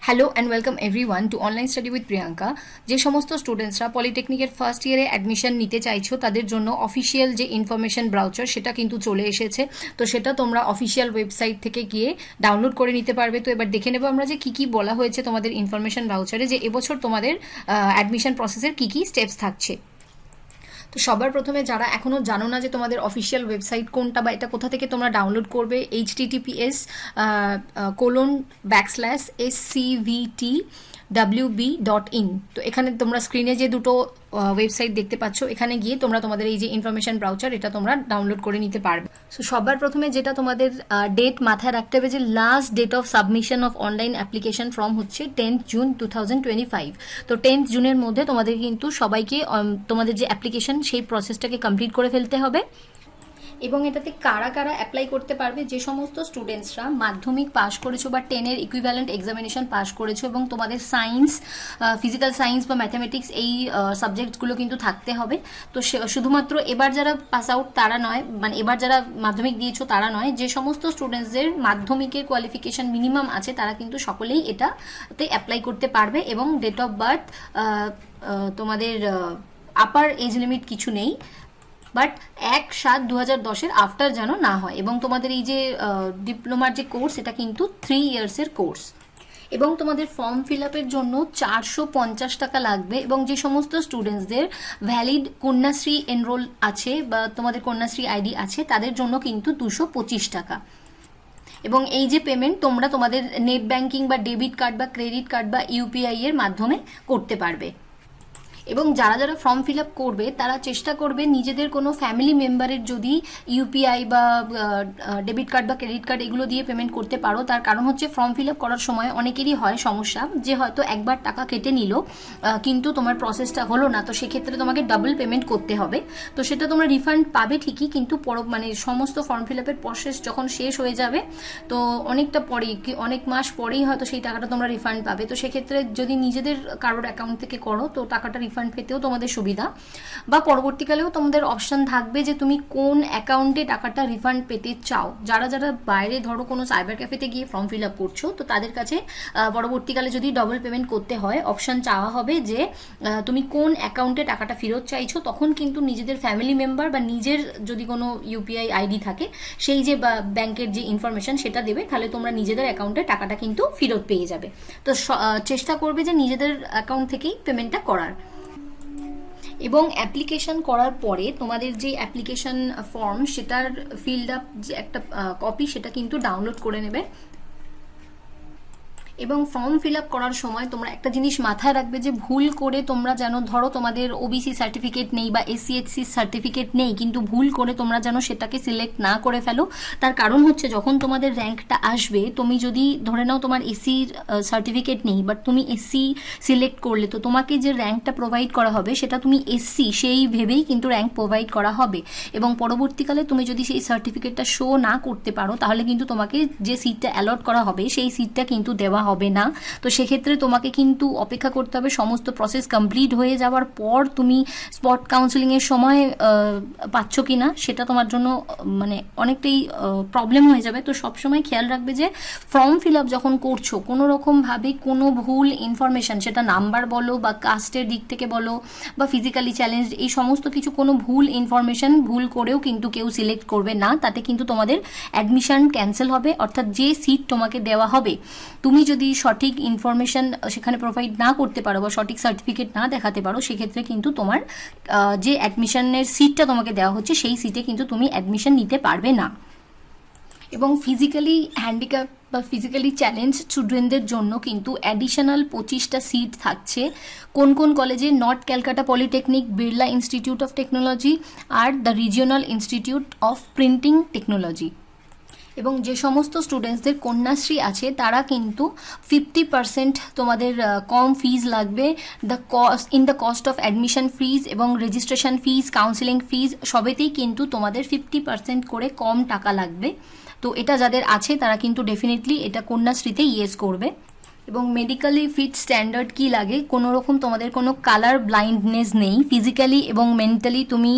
Hello and welcome everyone two online study with Priyanka. যে সমস্ত স্টুডেন্টসরা পলিটেকনিকের first ইয়ারে অ্যাডমিশন নিতে চাইছো তাদের জন্য অফিসিয়াল যে ইনফরমেশন ব্রাউচার সেটা কিন্তু চলে এসেছে। তো সেটা তোমরা অফিসিয়াল ওয়েবসাইট থেকে গিয়ে ডাউনলোড করে নিতে পারবে। তো এবার দেখে নেবো আমরা যে কী কী বলা হয়েছে তোমাদের ইনফরমেশন ব্রাউচারে, যে এবছর তোমাদের অ্যাডমিশন প্রসেসের কী কী স্টেপস থাকছে। তো সবার প্রথমে যারা এখনও জানো না যে তোমাদের অফিসিয়াল ওয়েবসাইট কোনটা বা এটা কোথা থেকে তোমরা ডাউনলোড করবে, https://scvtwb.in। তো এখানে তোমরা স্ক্রিনে যে দুটো ওয়েবসাইট দেখতে পাচ্ছ, এখানে গিয়ে তোমরা তোমাদের এই যে ইনফরমেশন ব্রাউচার এটা তোমরা ডাউনলোড করে নিতে পারবে। সো সবার প্রথমে যেটা তোমাদের ডেট মাথায় রাখতে হবে যে last date of submission of online application form হচ্ছে 10th জুন 2025। তো 10th জুনের মধ্যে তোমাদের কিন্তু সবাইকে তোমাদের যে অ্যাপ্লিকেশন সেই প্রসেসটাকে কমপ্লিট করে ফেলতে হবে। এবং এটাতে কারা কারা অ্যাপ্লাই করতে পারবে, যে সমস্ত স্টুডেন্টসরা মাধ্যমিক পাস করেছো বা 10-এর ইকুইভ্যালেন্ট এক্সামিনেশন পাস করেছো এবং তোমাদের সায়েন্স, ফিজিক্যাল সায়েন্স বা ম্যাথামেটিক্স এই সাবজেক্টগুলো কিন্তু থাকতে হবে। তো শুধুমাত্র এবার যারা পাস আউট তারা নয়, মানে এবার যারা মাধ্যমিক দিয়েছো তারা নয়, যে সমস্ত স্টুডেন্টসদের মাধ্যমিকের কোয়ালিফিকেশন মিনিমাম আছে তারা কিন্তু সকলেই এটাতে অ্যাপ্লাই করতে পারবে। এবং ডেট অফ বার্থ তোমাদের আপার এজ লিমিট কিছু নেই, বাট 1/7/2010 আফটার যেন না হয়। এবং তোমাদের এই যে ডিপ্লোমার যে কোর্স এটা কিন্তু 3 ইয়ার্সের কোর্স। এবং তোমাদের ফর্ম ফিল আপের জন্য 450 টাকা লাগবে। এবং যে সমস্ত স্টুডেন্টসদের ভ্যালিড কন্যাশ্রী এনরোল আছে বা তোমাদের কন্যাশ্রী আইডি আছে তাদের জন্য কিন্তু 225 টাকা। এবং এই যে পেমেন্ট তোমরা তোমাদের নেট ব্যাংকিং বা ডেবিট কার্ড বা ক্রেডিট কার্ড বা ইউপিআই এর মাধ্যমে করতে পারবে। এবং যারা যারা ফর্ম ফিল আপ করবে তারা চেষ্টা করবে নিজেদের কোনো ফ্যামিলি মেম্বারের যদি ইউপিআই বা ডেবিট কার্ড বা ক্রেডিট কার্ড এগুলো দিয়ে পেমেন্ট করতে পারো। তার কারণ হচ্ছে ফর্ম ফিল আপ করার সময় অনেকেরই হয় সমস্যা যে হয়তো একবার টাকা কেটে নিল কিন্তু তোমার প্রসেসটা হলো না, তো সেক্ষেত্রে তোমাকে ডাবল পেমেন্ট করতে হবে। তো সেটা তোমরা রিফান্ড পাবে ঠিকই, কিন্তু মানে সমস্ত ফর্ম ফিল আপের প্রসেস যখন শেষ হয়ে যাবে তো অনেকটা পরেই, অনেক মাস পরেই হয়তো সেই টাকাটা তোমরা রিফান্ড পাবে। তো সেক্ষেত্রে যদি নিজেদের কারোর অ্যাকাউন্ট থেকে করো তো টাকাটা রিফান্ড পেতেও তোমাদের সুবিধা, বা পরবর্তীকালেও তোমাদের অপশন থাকবে যে তুমি কোন অ্যাকাউন্টে টাকাটা রিফান্ড পেতে চাও। যারা যারা বাইরে ধরো কোনো সাইবার ক্যাফেতে গিয়ে ফর্ম ফিল আপ করছো তো তাদের কাছে পরবর্তীকালে যদি ডবল পেমেন্ট করতে হয় অপশন চাওয়া হবে যে তুমি কোন অ্যাকাউন্টে টাকাটা ফেরত চাইছো। তখন কিন্তু নিজেদের ফ্যামিলি মেম্বার বা নিজের যদি কোনো ইউপিআই আইডি থাকে সেই যে ব্যাংকের যে ইনফরমেশন সেটা দেবে, তাহলে তোমরা নিজেদের অ্যাকাউন্টে টাকাটা কিন্তু ফেরত পেয়ে যাবে। তো চেষ্টা করবে যে নিজেদের অ্যাকাউন্ট থেকেই পেমেন্টটা করার। এবং অ্যাপ্লিকেশন করার পরে তোমাদের যে অ্যাপ্লিকেশন ফর্ম সেটার ফিল্ড আপ যে একটা কপি সেটা কিন্তু ডাউনলোড করে নেবে। এবং ফর্ম ফিল আপ করার সময় তোমরা একটা জিনিস মাথায় রাখবে যে ভুল করে তোমরা যেন, ধরো তোমাদের ওবিসি সার্টিফিকেট নেই বা এসসি/এসটি সার্টিফিকেট নেই, কিন্তু ভুল করে তোমরা যেন সেটাকে সিলেক্ট না করে ফেলো। তার কারণ হচ্ছে যখন তোমাদের র্যাঙ্কটা আসবে, তুমি যদি ধরে নাও তোমার এসসির সার্টিফিকেট নেই বাট তুমি এসসি সিলেক্ট করলে, তো তোমাকে যে র্যাঙ্কটা প্রোভাইড করা হবে সেটা তুমি এসসি সেই ভেবেই কিন্তু র্যাঙ্ক প্রোভাইড করা হবে। এবং পরবর্তীকালে তুমি যদি সেই সার্টিফিকেটটা শো না করতে পারো তাহলে কিন্তু তোমাকে যে সিটটা অ্যালট করা হবে সেই সিটটা কিন্তু দেওয়া হবে না। তো সেক্ষেত্রে তোমাকে কিন্তু অপেক্ষা করতে হবে সমস্ত প্রসেস কমপ্লিট হয়ে যাওয়ার পর তুমি স্পট কাউন্সেলিংয়ের সময় পাচ্ছ কি না সেটা তোমার জন্য মানে অনেকটাই প্রবলেম হয়ে যাবে। তো সবসময় খেয়াল রাখবে যে ফর্ম ফিল আপ যখন করছো কোনো রকমভাবে কোনো ভুল ইনফরমেশন, সেটা নাম্বার বলো বা কাস্টের দিক থেকে বলো বা ফিজিক্যালি চ্যালেঞ্জ, এই সমস্ত কিছু কোনো ভুল ইনফরমেশন ভুল করেও কিন্তু কেউ সিলেক্ট করবে না। তাতে কিন্তু তোমাদের অ্যাডমিশন ক্যান্সেল হবে। অর্থাৎ যে সিট তোমাকে দেওয়া হবে তুমি যদি সঠিক ইনফরমেশন সেখানে প্রোভাইড না করতে পারো বা সঠিক সার্টিফিকেট না দেখাতে পারো সেক্ষেত্রে কিন্তু তোমার যে অ্যাডমিশনের সিটটা তোমাকে দেওয়া হচ্ছে সেই সিটে কিন্তু তুমি অ্যাডমিশন নিতে পারবে না। এবং ফিজিক্যালি হ্যান্ডিক্যাপ বা ফিজিক্যালি চ্যালেঞ্জ স্টুডেন্টদের জন্য কিন্তু অ্যাডিশনাল 25টা সিট থাকছে। কোন কোন কলেজে? North Calcutta polytechnic, Birla institute of technology are the regional institute of printing technology. এবং যে সমস্ত স্টুডেন্টসদের কন্যাশ্রী আছে তারা কিন্তু 50% তোমাদের কম ফিজ লাগবে। দ্য কস্ট অফ অ্যাডমিশন ফিজ এবং রেজিস্ট্রেশন ফিজ, কাউন্সিলিং ফিজ সবেতেই কিন্তু তোমাদের 50% করে কম টাকা লাগবে। তো এটা যাদের আছে তারা কিন্তু ডেফিনেটলি এটা কন্যাশ্রীতে ইয়েস করবে। এবং মেডিকেলি ফিট স্ট্যান্ডার্ড কি লাগে, কোনো রকম তোমাদের কোনো কালার ব্লাইন্ডনেস নেই, ফিজিক্যালি এবং মেন্টালি তুমি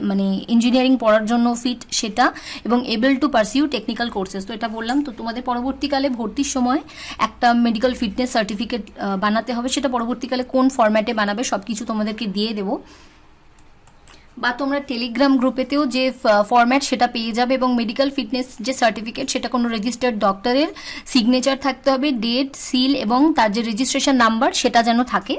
মানে ইঞ্জিনিয়ারিং পড়ার জন্য ফিট সেটা, এবং able to pursue technical courses. তো এটা বললাম। তো তোমাদের পরবর্তীকালে ভর্তির সময় একটা মেডিকেল ফিটনেস সার্টিফিকেট বানাতে হবে, সেটা পরবর্তীকালে কোন ফরম্যাটে বানাবে সব কিছু তোমাদেরকে দিয়ে দেবো, বা তোমরা টেলিগ্রাম গ্রুপেতেও যে ফরম্যাট সেটা পেয়ে যাবে। এবং মেডিকেল ফিটনেস যে সার্টিফিকেট সেটা কোনো রেজিস্টার্ড ডক্টরের সিগনেচার থাকতে হবে, ডেট, সিল এবং তার যে রেজিস্ট্রেশন নাম্বার সেটা যেন থাকে।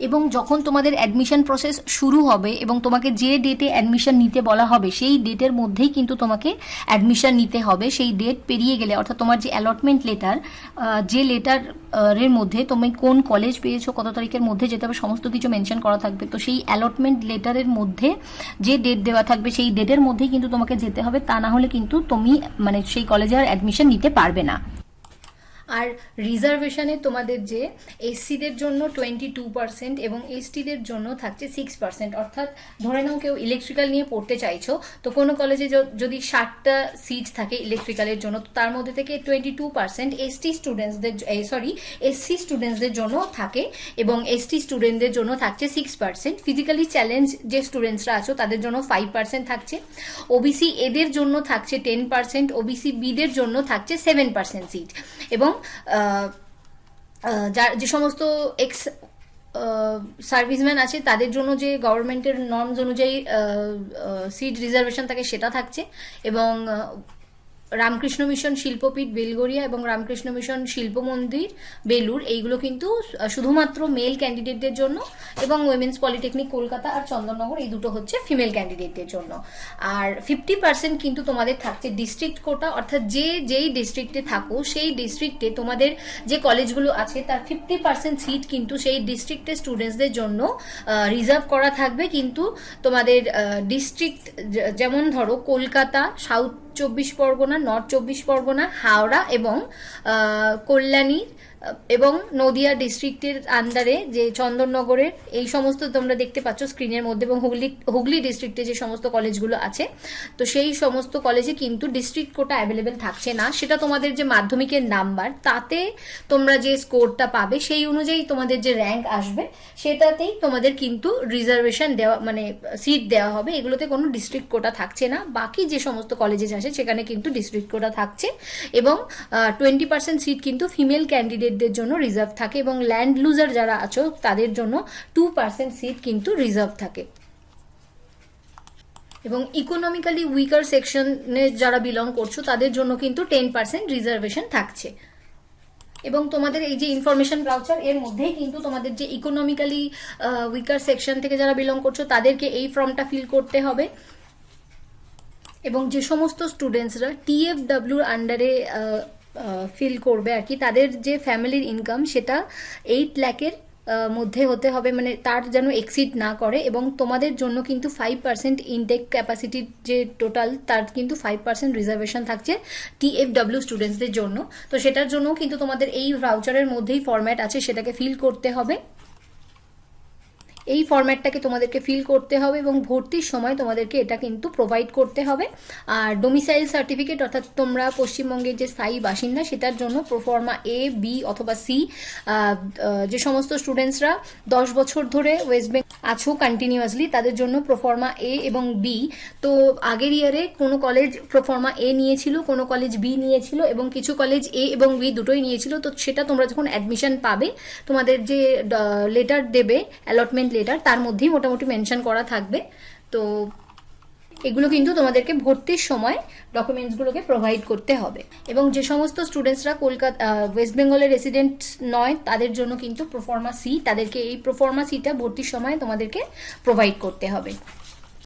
এবং যখন তোমাদের অ্যাডমিশন প্রসেস শুরু হবে এবং তোমাকে যে ডেটে অ্যাডমিশন নিতে বলা হবে সেই ডেটের মধ্যেই কিন্তু তোমাকে অ্যাডমিশন নিতে হবে। সেই ডেট পেরিয়ে গেলে, অর্থাৎ তোমার যে অ্যালটমেন্ট লেটার, যে লেটারের মধ্যে তুমি কোন কলেজ পেয়েছো, কত তারিখের মধ্যে যেতে হবে, সমস্ত কিছু মেনশন করা থাকবে। তো সেই অ্যালটমেন্ট লেটারের মধ্যে যে ডেট দেওয়া থাকবে সেই ডেটের মধ্যেই কিন্তু তোমাকে যেতে হবে, তা না হলে কিন্তু তুমি মানে সেই কলেজে আর অ্যাডমিশন নিতে পারবে না। আর রিজার্ভেশনে তোমাদের যে এসসিদের জন্য 22% এবং এসটিদের জন্য থাকছে 6%। অর্থাৎ ধরে নাও কেউ ইলেকট্রিক্যাল নিয়ে পড়তে চাইছো, তো কোনো কলেজে যদি 60টা সিট থাকে ইলেকট্রিক্যালের জন্য, তো তার মধ্যে থেকে 22% এসসি স্টুডেন্টসদের জন্য থাকে, এবং এসটি স্টুডেন্টদের জন্য থাকছে 6%। ফিজিক্যালি চ্যালেঞ্জ যে স্টুডেন্টসরা আছো তাদের জন্য 5% থাকছে। ওবিসি এদের জন্য থাকছে 10%, ওবিসি বিদের জন্য থাকছে 7% সিট। এবং যে সমস্ত এক্স সার্ভিসম্যান আছে তাদের জন্য যে গভর্নমেন্টের নর্মস অনুযায়ী সিট রিজার্ভেশন থাকে সেটা থাকছে। এবং রামকৃষ্ণ মিশন শিল্পপীঠ বেলগড়িয়া এবং রামকৃষ্ণ মিশন শিল্প মন্দির বেলুর, এইগুলো কিন্তু শুধুমাত্র মেল ক্যান্ডিডেটদের জন্য, এবং উইমেন্স পলিটেকনিক কলকাতা আর চন্দননগর এই দুটো হচ্ছে ফিমেল ক্যান্ডিডেটদের জন্য। আর 50% কিন্তু তোমাদের থাকছে ডিস্ট্রিক্ট কোটা, অর্থাৎ যেই ডিস্ট্রিক্টে থাকো সেই ডিস্ট্রিক্টে তোমাদের যে কলেজগুলো আছে তার 50% সিট কিন্তু সেই ডিস্ট্রিক্টের স্টুডেন্টসদের জন্য রিজার্ভ করা থাকবে। কিন্তু তোমাদের ডিস্ট্রিক্ট যেমন ধরো কলকাতা, সাউথ 24 পরগনা, নর্থ 24 পরগনা, হাওড়া এবং কল্যাণী এবং নদিয়া ডিস্ট্রিক্টের আন্ডারে যে চন্দননগরের এই সমস্ত তোমরা দেখতে পাচ্ছ স্ক্রিনের মধ্যে, এবং হুগলি ডিস্ট্রিক্টে যে সমস্ত কলেজগুলো আছে, তো সেই সমস্ত কলেজে কিন্তু ডিস্ট্রিক্ট কোটা অ্যাভেলেবেল থাকছে না। সেটা তোমাদের যে মাধ্যমিকের নাম্বার তাতে তোমরা যে স্কোরটা পাবে সেই অনুযায়ী তোমাদের যে র্যাঙ্ক আসবে সেটাতেই তোমাদের কিন্তু রিজার্ভেশন দেওয়া মানে সিট দেওয়া হবে। এগুলোতে কোনো ডিস্ট্রিক্ট কোটা থাকছে না। বাকি যে সমস্ত কলেজে আছে সেখানে কিন্তু ডিস্ট্রিক্ট কোটা থাকছে, এবং 20% সিট কিন্তু ফিমেল ক্যান্ডিডেটদের জন্য রিজার্ভ থাকে, এবং ল্যান্ড লুজার যারা আছো তাদের জন্য 2% সিট কিন্তু রিজার্ভ থাকে। এবং ইকোনমিক্যালি উইকার সেকশনে যারা বিলং করছো তাদের জন্য কিন্তু 10% রিজার্ভেশন থাকছে। এবং তোমাদের এই যে ইনফরমেশন ব্রাউচার এর মধ্যেই কিন্তু তোমাদের যে ইকোনমিক্যালি উইকার সেকশন থেকে যারা বিলং করছো তাদেরকে এই ফর্মটা ফিল করতে হবে। এবং যে সমস্ত স্টুডেন্টসরা TFWর আন্ডারে ফিল করবে আর কি, তাদের যে ফ্যামিলির ইনকাম সেটা 8 লাখের মধ্যে হতে হবে, মানে তার যেন এক্সিড না করে। এবং তোমাদের জন্য কিন্তু 5% ইনটেক ক্যাপাসিটির যে টোটাল তার কিন্তু 5% রিজার্ভেশন থাকছে TFW স্টুডেন্টসদের জন্য। তো সেটার জন্য কিন্তু তোমাদের এই ভাউচারের মধ্যেই ফরম্যাট আছে, সেটাকে ফিল করতে হবে। এই ফরম্যাটটাকে তোমাদেরকে ফিল করতে হবে এবং ভর্তির সময় তোমাদেরকে এটা কিন্তু প্রোভাইড করতে হবে। আর ডোমিসাইল সার্টিফিকেট, অর্থাৎ তোমরা পশ্চিমবঙ্গের যে স্থায়ী বাসিন্দা সেটার জন্য প্রোফর্মা A, B অথবা C। যে সমস্ত স্টুডেন্টসরা 10 বছর ধরে ওয়েস্ট বেঙ্গল আছো কন্টিনিউয়াসলি তাদের জন্য প্রোফর্মা A এবং B। তো আগের ইয়ারে কোনো কলেজ প্রোফর্মা A নিয়েছিল, কোনো কলেজ B নিয়েছিল, এবং কিছু কলেজ A এবং B দুটোই নিয়েছিল। তো সেটা তোমরা যখন অ্যাডমিশন পাবে তোমাদের যে লেটার দেবে অ্যালটমেন্ট লেটার তার মধ্যেই মোটামুটি মেনশন করা থাকবে। তো এগুলো কিন্তু তোমাদেরকে ভর্তির সময় ডকুমেন্টসগুলোকে প্রোভাইড করতে হবে। এবং যে সমস্ত স্টুডেন্টসরা কলকাতা ওয়েস্ট বেঙ্গলের রেসিডেন্ট নয় তাদের জন্য কিন্তু প্রোফর্মা C, তাদেরকে এই প্রোফর্মা Cটা ভর্তির সময় তোমাদেরকে প্রোভাইড করতে হবে।